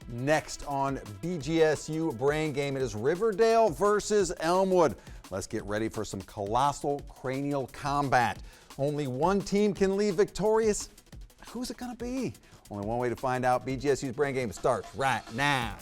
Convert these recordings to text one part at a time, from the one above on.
Next on BGSU Brain Game, it is Riverdale versus Elmwood. Let's get ready for some colossal cranial combat. Only one team can leave victorious. Who's it gonna be? Only one way to find out. BGSU's Brain Game starts right now.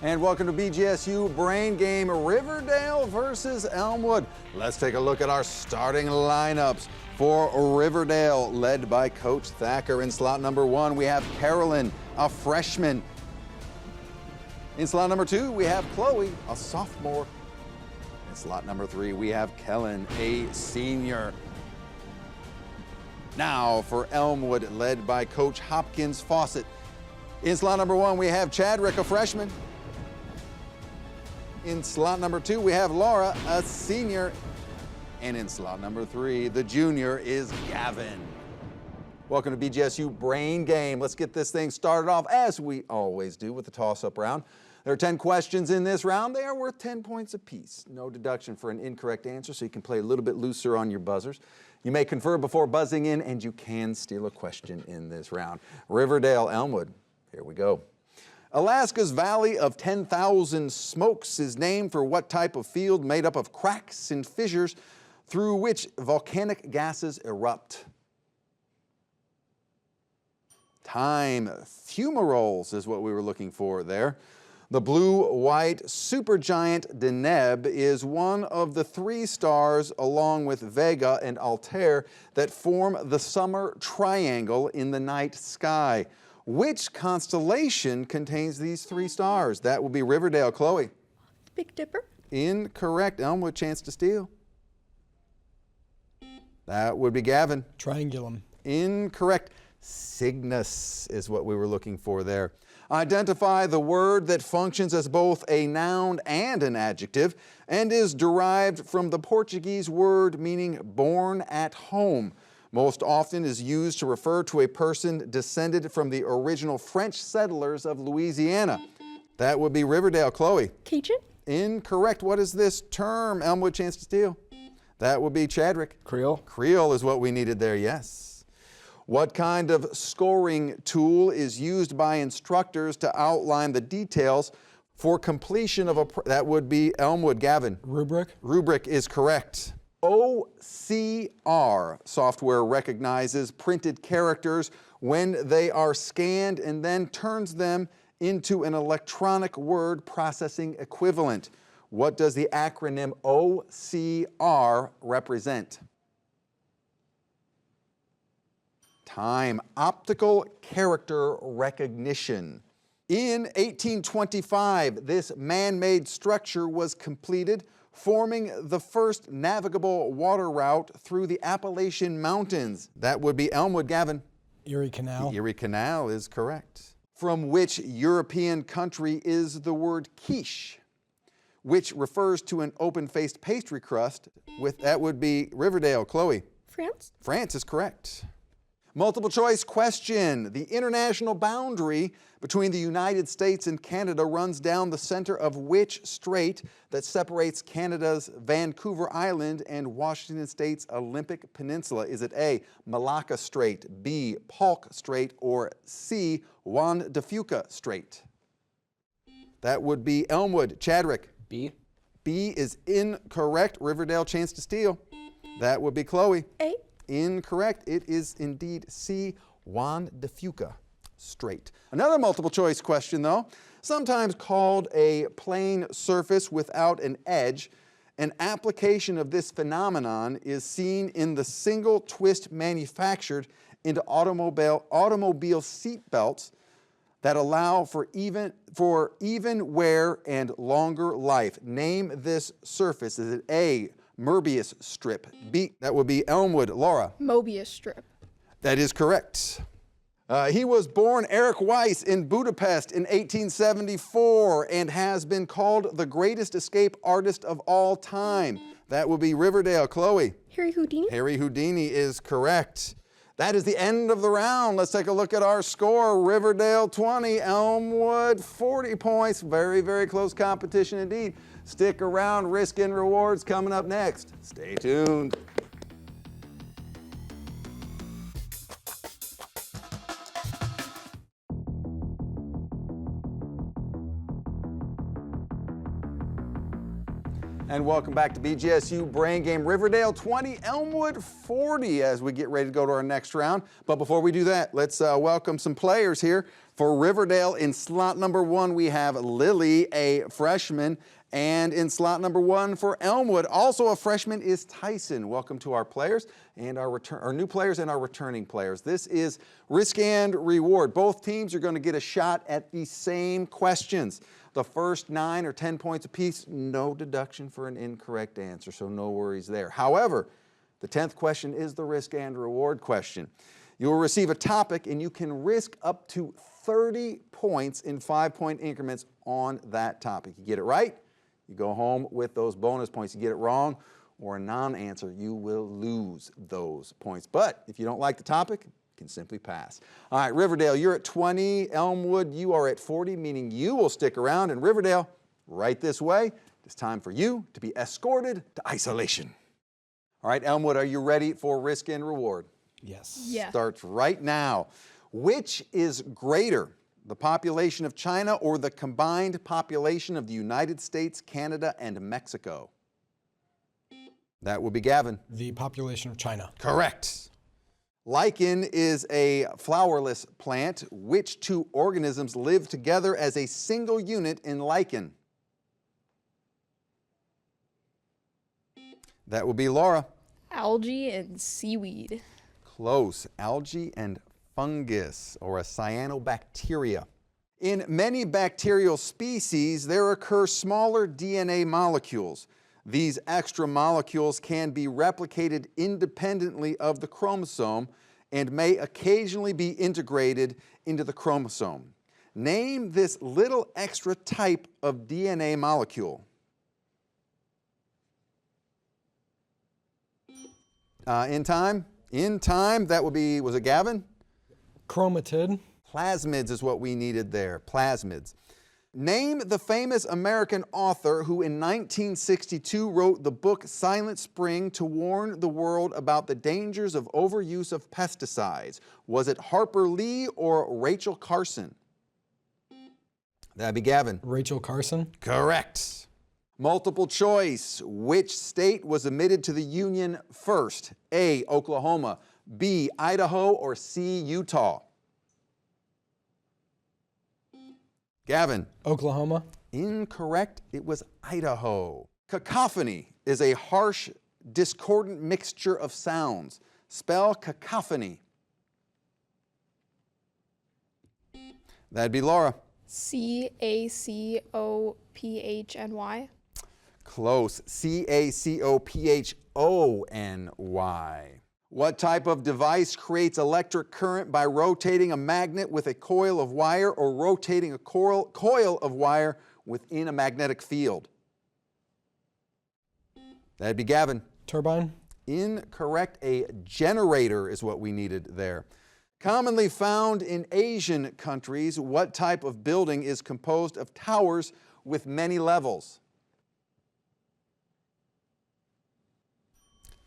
And welcome to BGSU Brain Game, Riverdale versus Elmwood. Let's take a look at our starting lineups for Riverdale, led by Coach Thacker. In slot number 1, we have Carolyn, a freshman. In slot number 2, we have Chloe, a sophomore. In slot number 3, we have Kellen, a senior. Now for Elmwood, led by Coach Hopkins Fawcett. In slot number 1, we have Chadrick, a freshman. In slot number 2, we have Laura, a senior. And in slot number 3, the junior is Gavin. Welcome to BGSU Brain Game. Let's get this thing started off as we always do with the toss-up round. There are 10 questions in this round. They are worth 10 points apiece. No deduction for an incorrect answer, so you can play a little bit looser on your buzzers. You may confer before buzzing in, and you can steal a question in this round. Riverdale, Elmwood, here we go. Alaska's Valley of 10,000 Smokes is named for what type of field made up of cracks and fissures through which volcanic gases erupt? Time. Fumaroles is what we were looking for there. The blue-white supergiant Deneb is one of the 3 stars, along with Vega and Altair, that form the summer triangle in the night sky. Which constellation contains these 3 stars? That will be Riverdale. Chloe. Big Dipper. Incorrect. Elmwood, chance to steal. That would be Gavin. Triangulum. Incorrect. Cygnus is what we were looking for there. Identify the word that functions as both a noun and an adjective and is derived from the Portuguese word meaning born at home. Most often is used to refer to a person descended from the original French settlers of Louisiana. That would be Riverdale. Chloe. Cajun. Incorrect. What is this term? Elmwood, chance to steal. That would be Chadrick. Creole. Creole is what we needed there, yes. What kind of scoring tool is used by instructors to outline the details for completion of a... That would be Elmwood. Gavin. Rubric. Rubric is correct. OCR software recognizes printed characters when they are scanned and then turns them into an electronic word processing equivalent. What does the acronym OCR represent? Time. Optical character recognition. In 1825, this man-made structure was completed, forming the first navigable water route through the Appalachian Mountains. That would be Elmwood. Gavin. Erie Canal. The Erie Canal is correct. From which European country is the word quiche, which refers to an open-faced pastry crust? That would be Riverdale. Chloe. France. France is correct. Multiple choice question. The international boundary between the United States and Canada runs down the center of which strait that separates Canada's Vancouver Island and Washington State's Olympic Peninsula? Is it A, Malacca Strait, B, Polk Strait, or C, Juan de Fuca Strait? That would be Elmwood. Chadrick. B. B is incorrect. Riverdale, chance to steal. That would be Chloe. A. Incorrect. It is indeed C, Juan de Fuca Strait. Another multiple choice question though. Sometimes called a plane surface without an edge, an application of this phenomenon is seen in the single twist manufactured into automobile seat belts that allow for even wear and longer life. Name this surface. Is it A, Möbius strip? B, that would be Elmwood. Laura. Mobius strip. That is correct. He was born Eric Weiss in Budapest in 1874 and has been called the greatest escape artist of all time. That would be Riverdale. Chloe. Harry Houdini. Harry Houdini is correct. That is the end of the round. Let's take a look at our score. Riverdale 20, Elmwood 40 points. Very, very close competition indeed. Stick around, risk and rewards coming up next. Stay tuned. And welcome back to BGSU Brain Game. Riverdale 20, Elmwood 40 as we get ready to go to our next round. But before we do that, let's welcome some players here. For Riverdale, in slot number 1, we have Lily, a freshman. And in slot number 1 for Elmwood, also a freshman, is Tyson. Welcome to our players and our new players and our returning players. This is risk and reward. Both teams are going to get a shot at the same questions. The first 9 or 10 points apiece, no deduction for an incorrect answer, so no worries there. However, the 10th question is the risk and reward question. You will receive a topic and you can risk up to 30 points in 5-point increments on that topic. You get it right, you go home with those bonus points. You get it wrong or a non-answer, you will lose those points. But if you don't like the topic, you can simply pass. All right, Riverdale, you're at 20. Elmwood, you are at 40, meaning you will stick around. And Riverdale, right this way. It's time for you to be escorted to isolation. All right, Elmwood, are you ready for risk and reward? Yes. Yeah. Starts right now. Which is greater, the population of China or the combined population of the United States, Canada, and Mexico? That would be Gavin. The population of China. Correct. Lichen is a flowerless plant. Which two organisms live together as a single unit in lichen? That would be Laura. Algae and seaweed. Close. Algae and fungus, or a cyanobacteria. In many bacterial species, there occur smaller DNA molecules. These extra molecules can be replicated independently of the chromosome and may occasionally be integrated into the chromosome. Name this little extra type of DNA molecule. In time, that would be, was it Gavin? Chromatid. Plasmids is what we needed there, plasmids. Name the famous American author who in 1962 wrote the book Silent Spring to warn the world about the dangers of overuse of pesticides. Was it Harper Lee or Rachel Carson? That'd be Gavin. Rachel Carson. Correct. Multiple choice. Which state was admitted to the Union first? A, Oklahoma, B, Idaho, or C, Utah? Gavin. Oklahoma. Incorrect. It was Idaho. Cacophony is a harsh, discordant mixture of sounds. Spell cacophony. That'd be Laura. C-A-C-O-P-H-N-Y. Close. C-A-C-O-P-H-O-N-Y. What type of device creates electric current by rotating a magnet with a coil of wire or rotating a coil of wire within a magnetic field? That'd be Gavin. Turbine. Incorrect. A generator is what we needed there. Commonly found in Asian countries, what type of building is composed of towers with many levels?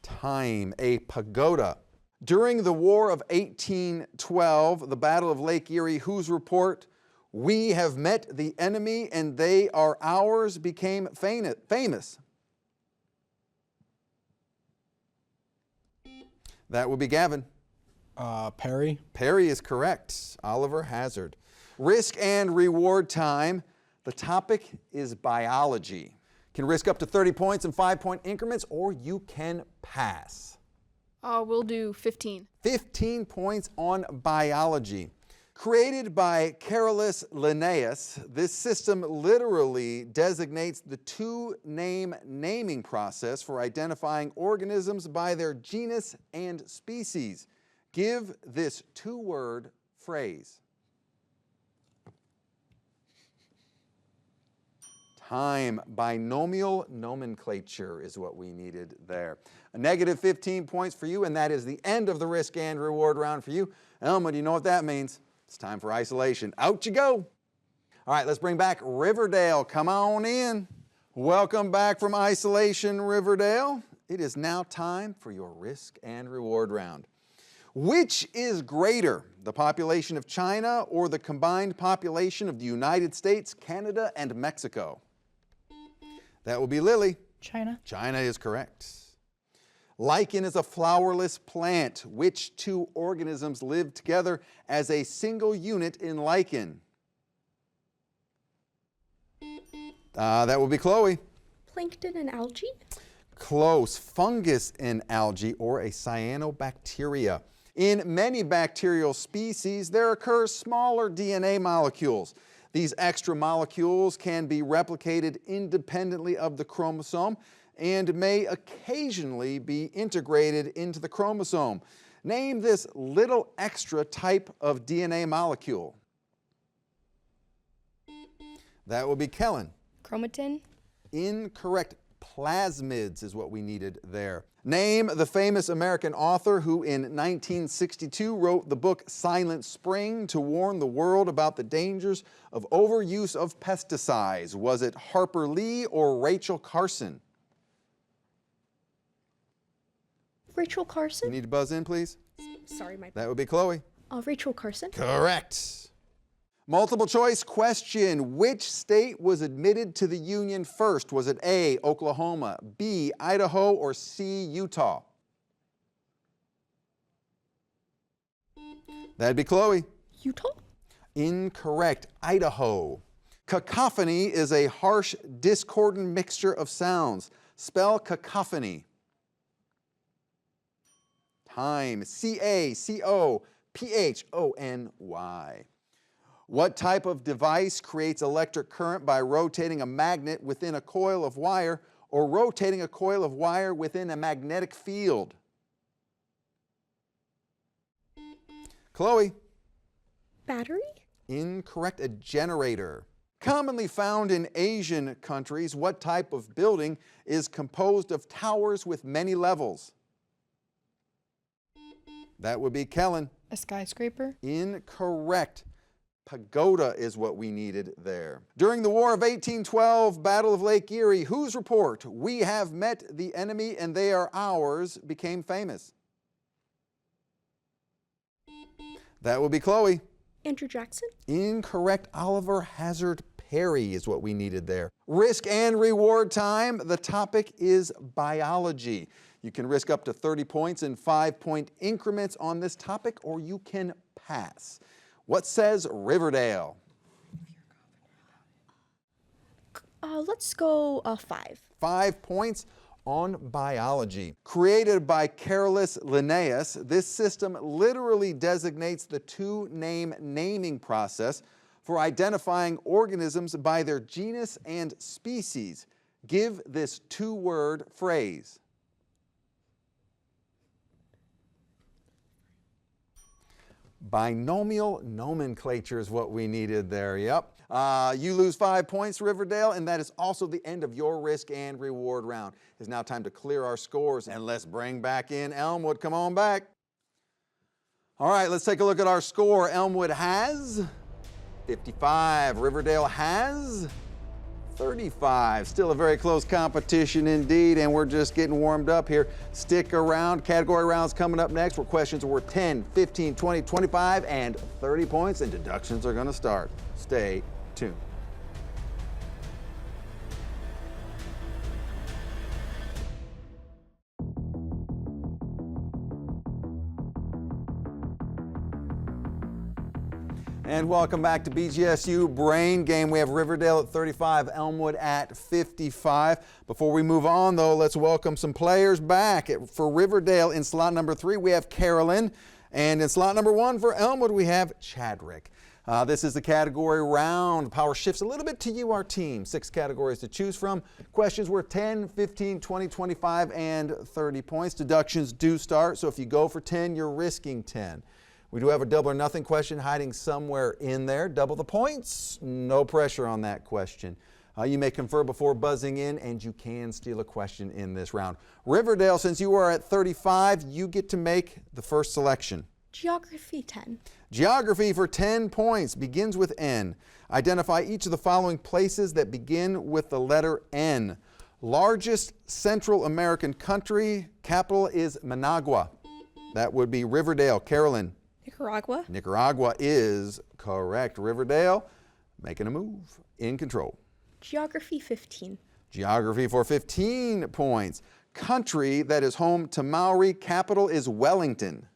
Time. A pagoda. During the War of 1812, the Battle of Lake Erie, whose report, "We have met the enemy and they are ours," became famous? That would be Gavin. Perry. Perry is correct. Oliver Hazard. Risk and reward time. The topic is biology. Can risk up to 30 points in 5-point increments, or you can pass. We'll do 15. 15 points on biology. Created by Carolus Linnaeus, this system literally designates the two-name naming process for identifying organisms by their genus and species. Give this two-word phrase. Time. Binomial nomenclature is what we needed there. A negative 15 points for you, and that is the end of the risk and reward round for you. Elmwood, you know what that means. It's time for isolation. Out you go. All right, let's bring back Riverdale. Come on in. Welcome back from isolation, Riverdale. It is now time for your risk and reward round. Which is greater, the population of China or the combined population of the United States, Canada, and Mexico? That will be Lily. China. China is correct. Lichen is a flowerless plant. Which two organisms live together as a single unit in lichen? That will be Chloe. Plankton and algae? Close. Fungus in algae or a cyanobacteria. In many bacterial species, there occur smaller DNA molecules. These extra molecules can be replicated independently of the chromosome and may occasionally be integrated into the chromosome. Name this little extra type of DNA molecule. That will be Kellen. Chromatin? Incorrect. Plasmids is what we needed there. Name the famous American author who in 1962 wrote the book Silent Spring to warn the world about the dangers of overuse of pesticides. Was it Harper Lee or Rachel Carson? Rachel You Carson? need to buzz in, please. Sorry, my That would be Chloe. Rachel Carson? Correct. Multiple choice question. Which state was admitted to the Union first? Was it A, Oklahoma, B, Idaho, or C, Utah? That'd be Chloe. Utah? Incorrect. Idaho. Cacophony is a harsh, discordant mixture of sounds. Spell cacophony. Time. C-A-C-O-P-H-O-N-Y. What type of device creates electric current by rotating a magnet within a coil of wire or rotating a coil of wire within a magnetic field? Chloe. Battery? Incorrect. A generator. Commonly found in Asian countries, what type of building is composed of towers with many levels? That would be Kellen. A skyscraper. Incorrect. Pagoda is what we needed there. During the War of 1812, Battle of Lake Erie, whose report, "We have met the enemy and they are ours," became famous? That will be Chloe. Andrew Jackson? Incorrect. Oliver Hazard Perry is what we needed there. Risk and reward time. The topic is biology. You can risk up to 30 points in 5-point increments on this topic, or you can pass. What says Riverdale? Let's go 5. 5 points on biology. Created by Carolus Linnaeus, this system literally designates the two-name naming process for identifying organisms by their genus and species. Give this two-word phrase. Binomial nomenclature is what we needed there, yep. You lose 5 points, Riverdale, and that is also the end of your risk and reward round. It's now time to clear our scores, and let's bring back in Elmwood. Come on back. All right, let's take a look at our score. Elmwood has 55. Riverdale has 35. Still a very close competition indeed, and we're just getting warmed up here. Stick around. Category rounds coming up next, where questions are worth 10, 15, 20, 25, and 30 points, and deductions are going to start. Stay tuned. And welcome back to BGSU Brain Game. We have Riverdale at 35, Elmwood at 55. Before we move on, though, let's welcome some players back. For Riverdale, in slot number 3, we have Carolyn. And in slot number 1 for Elmwood, we have Chadrick. This is the category round. Power shifts a little bit to you, our team. 6 categories to choose from. Questions worth 10, 15, 20, 25, and 30 points. Deductions do start, so if you go for 10, you're risking 10. We do have a double or nothing question hiding somewhere in there. Double the points, no pressure on that question. You may confer before buzzing in, and you can steal a question in this round. Riverdale, since you are at 35, you get to make the first selection. Geography 10. Geography for 10 points begins with N. Identify each of the following places that begin with the letter N. Largest Central American country, capital is Managua. That would be Riverdale. Carolyn. Nicaragua. Nicaragua is correct. Riverdale, making a move. In control. Geography 15. Geography for 15 points. Country that is home to Maori, capital is Wellington.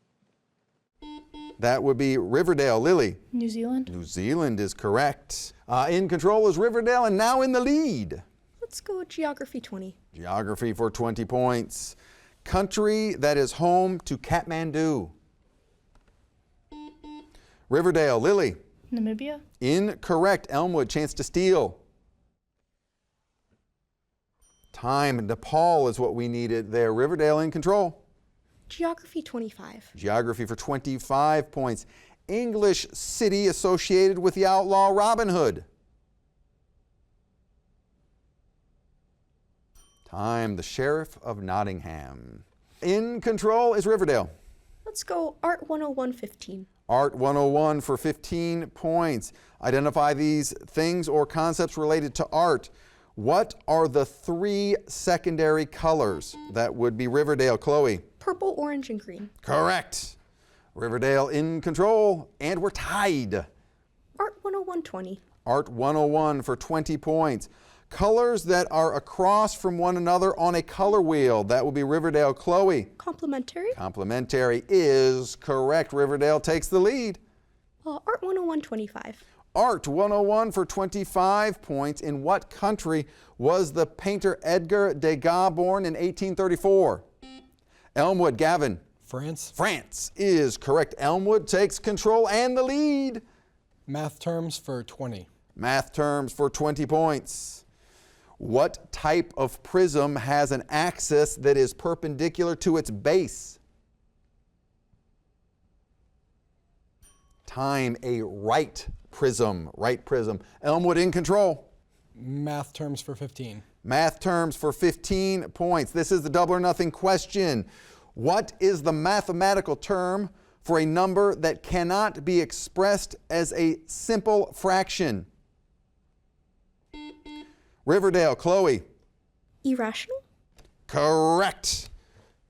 That would be Riverdale. Lily. New Zealand. New Zealand is correct. In control is Riverdale, and now in the lead. Let's go Geography 20. Geography for 20 points. Country that is home to Kathmandu. Riverdale. Lily. Namibia. Incorrect. Elmwood, chance to steal. Time. Nepal is what we needed there. Riverdale in control. Geography 25. Geography for 25 points. English city associated with the outlaw Robin Hood. Time. The Sheriff of Nottingham. In control is Riverdale. Let's go Art 101 15. Art 101 for 15 points. Identify these things or concepts related to art. What are the 3 secondary colors? That would be Riverdale. Chloe. Purple, orange, and green. Correct. Riverdale in control, and we're tied. Art 101 20. Art 101 for 20 points. Colors that are across from one another on a color wheel. That will be Riverdale. Chloe. Complementary. Complementary is correct. Riverdale takes the lead. Art 101 25. Art 101 for 25 points. In what country was the painter Edgar Degas born in 1834? Elmwood. Gavin. France. France is correct. Elmwood takes control and the lead. Math terms for 20. Math terms for 20 points. What type of prism has an axis that is perpendicular to its base? Time. A right prism. Right prism. Elmwood in control. Math terms for 15. Math terms for 15 points. This is the double or nothing question. What is the mathematical term for a number that cannot be expressed as a simple fraction? Riverdale. Chloe. Irrational. Correct.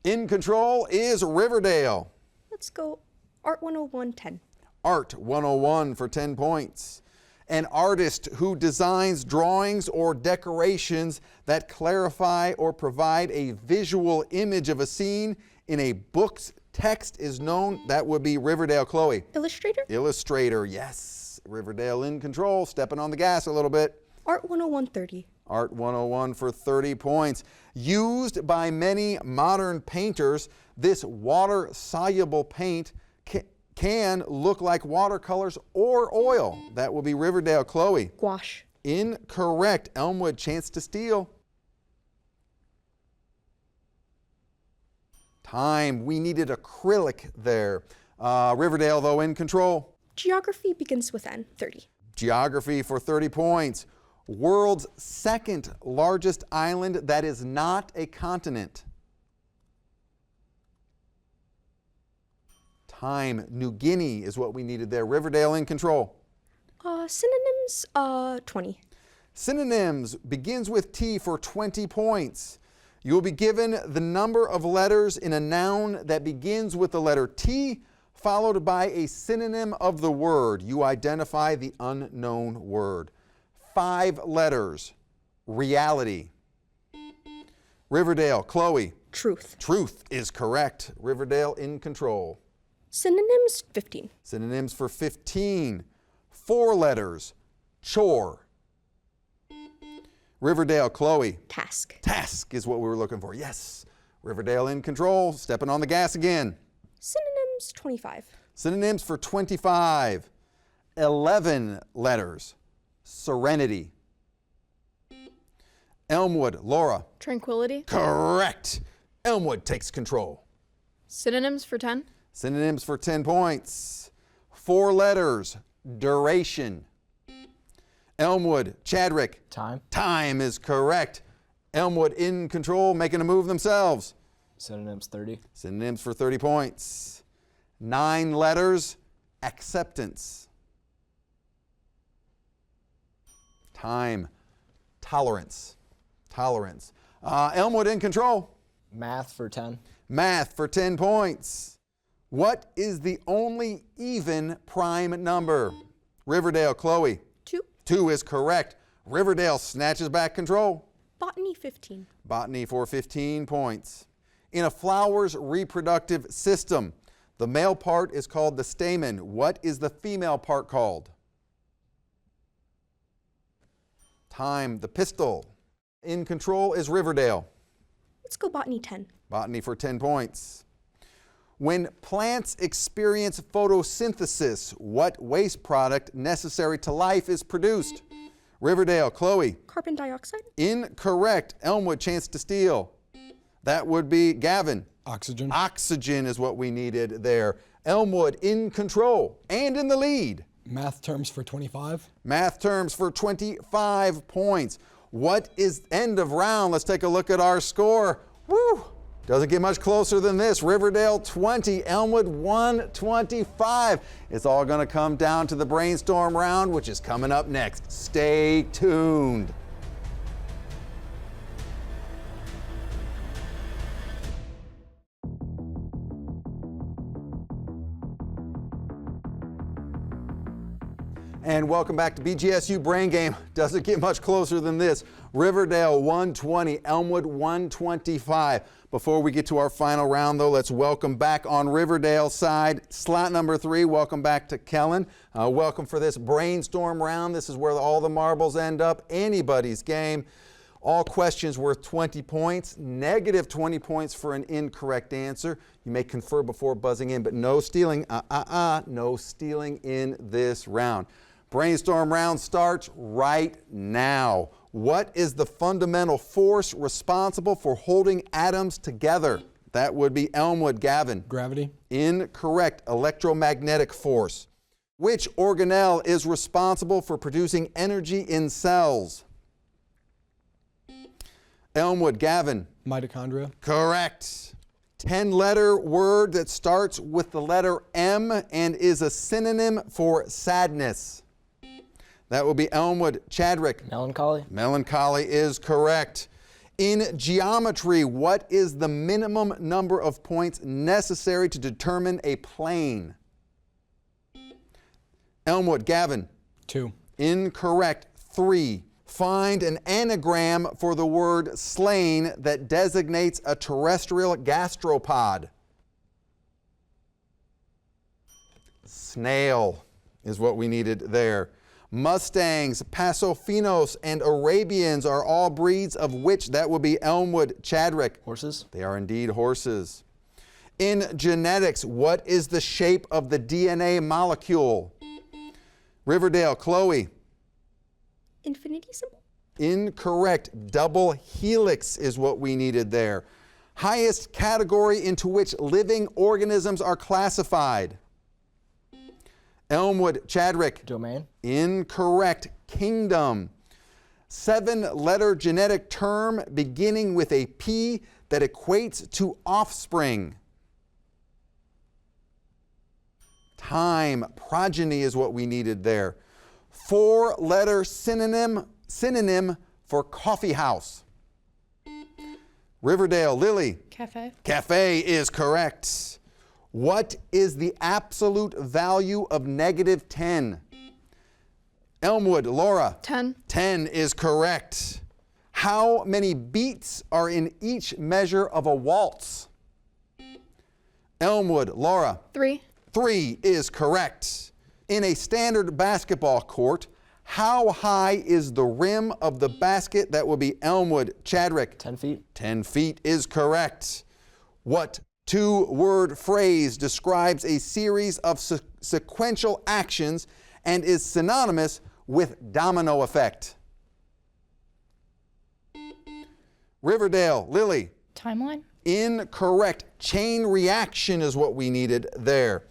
In control is Riverdale. Let's go Art 101 10. Art 101 for 10 points. An artist who designs drawings or decorations that clarify or provide a visual image of a scene in a book's text is known. That would be Riverdale. Chloe. Illustrator. Illustrator, yes. Riverdale in control, stepping on the gas a little bit. Art 101 30. Art 101 for 30 points. Used by many modern painters, this water-soluble paint can look like watercolors or oil. That will be Riverdale. Chloe. Gouache. Incorrect. Elmwood, chance to steal. Time. We needed acrylic there. Riverdale, though, in control. Geography begins with N. 30. Geography for 30 points. World's second largest island that is not a continent. Time. New Guinea is what we needed there. Riverdale in control. Synonyms 20. Synonyms begins with T for 20 points. You will be given the number of letters in a noun that begins with the letter T, followed by a synonym of the word. You identify the unknown word. 5 letters. Reality. Riverdale. Chloe. Truth. Truth is correct. Riverdale in control. Synonyms 15. Synonyms for 15. 4 letters. Chore. Riverdale. Chloe. Task. Task is what we were looking for. Yes. Riverdale in control, stepping on the gas again. Synonyms 25. Synonyms for 25. 11 letters. Serenity. Elmwood. Laura. Tranquility. Correct. Elmwood takes control. Synonyms for 10. Synonyms for 10 points. 4 letters. Duration. Elmwood, Chadwick. Time. Time is correct. Elmwood in control, making a move themselves. Synonyms 30. Synonyms for 30 points. 9 letters, acceptance. Time, tolerance. Tolerance. Elmwood in control. Math for 10. Math for 10 points. What is the only even prime number? Riverdale, Chloe. 2. 2 is correct. Riverdale snatches back control. Botany 15. Botany for 15 points. In a flower's reproductive system, the male part is called the stamen. What is the female part called? Time, the pistil. In control is Riverdale. Let's go botany 10. Botany for 10 points. When plants experience photosynthesis, what waste product necessary to life is produced? Riverdale, Chloe. Carbon dioxide. Incorrect. Elmwood, chance to steal. That would be Gavin. Oxygen. Oxygen is what we needed there. Elmwood in control and in the lead. Math terms for 25. Math terms for 25 points. What is end of round? Let's take a look at our score. Woo! Doesn't get much closer than this. Riverdale 20, Elmwood 125. It's all going to come down to the brainstorm round, which is coming up next. Stay tuned. And welcome back to BGSU Brain Game. Doesn't get much closer than this. Riverdale 120, Elmwood 125. Before we get to our final round, though, let's welcome back on Riverdale's side, slot number 3. Welcome back to Kellen. Welcome for this brainstorm round. This is where all the marbles end up. Anybody's game. All questions worth 20 points, negative 20 points for an incorrect answer. You may confer before buzzing in, but no stealing, no stealing in this round. Brainstorm round starts right now. What is the fundamental force responsible for holding atoms together? That would be Elmwood, Gavin. Gravity. Incorrect. Electromagnetic force. Which organelle is responsible for producing energy in cells? Elmwood, Gavin. Mitochondria. Correct. 10-letter word that starts with the letter M and is a synonym for sadness. That will be Elmwood, Chadwick. Melancholy. Melancholy is correct. In geometry, what is the minimum number of points necessary to determine a plane? Elmwood, Gavin. 2. Incorrect. 3. Find an anagram for the word slain that designates a terrestrial gastropod. Snail is what we needed there. Mustangs, Pasofinos, and Arabians are all breeds of which? That would be Elmwood, Chadwick. Horses. They are indeed horses. In genetics, what is the shape of the DNA molecule? Riverdale, Chloe. Infinity symbol. Incorrect. Double helix is what we needed there. Highest category into which living organisms are classified. Elmwood, Chadwick. Domain. Incorrect. Kingdom. 7-letter genetic term beginning with a P that equates to offspring. Time. Progeny is what we needed there. 4-letter synonym for coffee house. Riverdale, Lily. Cafe. Cafe is correct. What is the absolute value of negative 10? Elmwood, Laura. 10. 10 is correct. How many beats are in each measure of a waltz? Elmwood, Laura. 3. 3 is correct. In a standard basketball court, how high is the rim of the basket? That will be Elmwood, Chadwick. 10 feet. 10 feet is correct. What 2-word phrase describes a series of sequential actions and is synonymous with domino effect? Riverdale, Lily. Timeline. Incorrect. Chain reaction is what we needed there.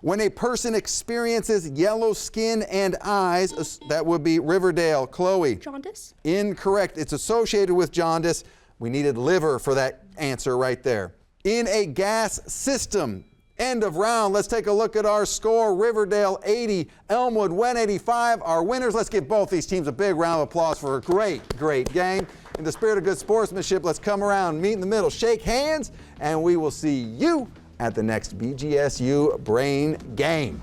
When a person experiences yellow skin and eyes, that would be Riverdale. Chloe. Jaundice. Incorrect. It's associated with jaundice. We needed liver for that answer right there. In a gas system. End of round. Let's take a look at our score. Riverdale 80, Elmwood 185. Our winners. Let's give both these teams a big round of applause for a great, great game. In the spirit of good sportsmanship, let's come around, meet in the middle, shake hands, and we will see you at the next BGSU Brain Game.